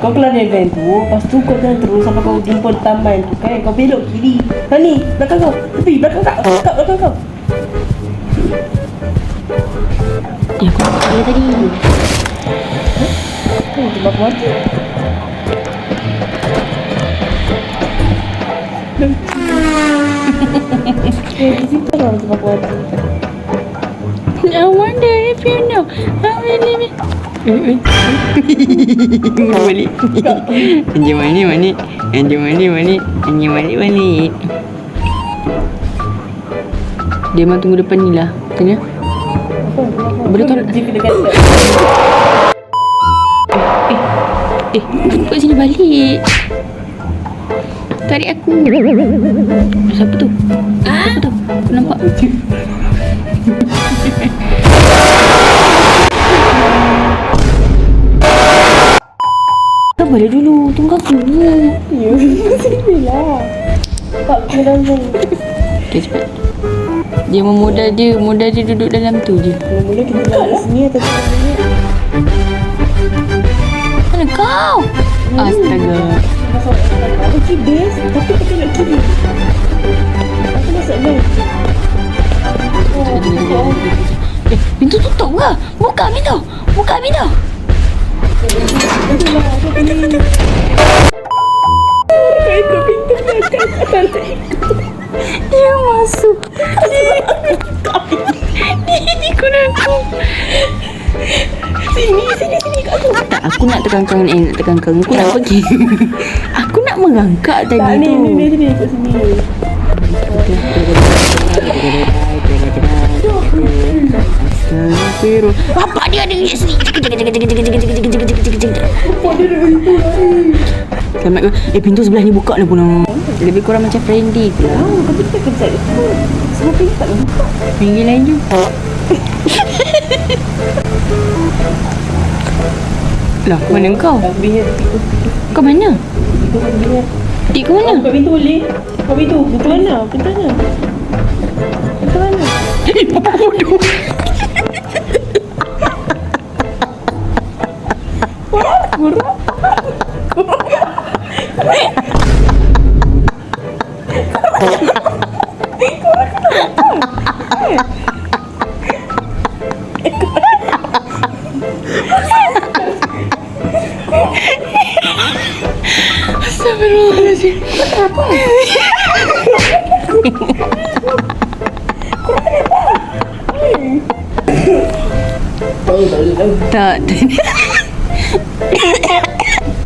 Kau keluar dari van tu, lepas tu kau jalan terus sampai kau jumpa taman tu kan. Kau belok kiri. Kan ni, belakang kau. Tepi, belakang kau. Kat belakang kau. Ya, aku nampak dia tadi. Cuba aku mati. Di situ lah cuba aku mati. I wonder if you know how many balik. Anjing balik. Dia memang tunggu depan ni lah. Tanya. Boleh tolak. Aku kat sini balik. Tarik aku. Siapa tu? Siapa tu? Aku nampak. Kau balik dulu. Tunggu aku. Ya, sini lah. Tak kena dalam. Okay, cepat. Dia memodal dia duduk dalam tu je. Mula-mula kita jalan sini atau sini. Mana kau? Astaga. Aku pergi base, tapi kita nak kiri. Aku masuk base. Pintu tutup ke? Buka pintu. Itulah, aku pergi. Ikut pintu belakang. Dia masuk. Dia ikut aku. Sini kat aku. Tak, aku nak tekan kau ni. Aku nak pergi. Aku nak merangkak tadi Tak, tu. ni sini ikut sini. Apa dia ada kat sini? Selamat kau. Pintu sebelah ni buka lah pun. Lebih kurang macam friendly tu lah. Tapi kita kejap itu. Semua pintu tak buka. Pinggir lain juga. Lah, mana kau? Kau mana? Dik kau mana? Buka pintu boleh. Buka pintu. Pintu mana? Pintu mana? Apa bodoh? Kurang. Astagfirullahaladzim. Tak.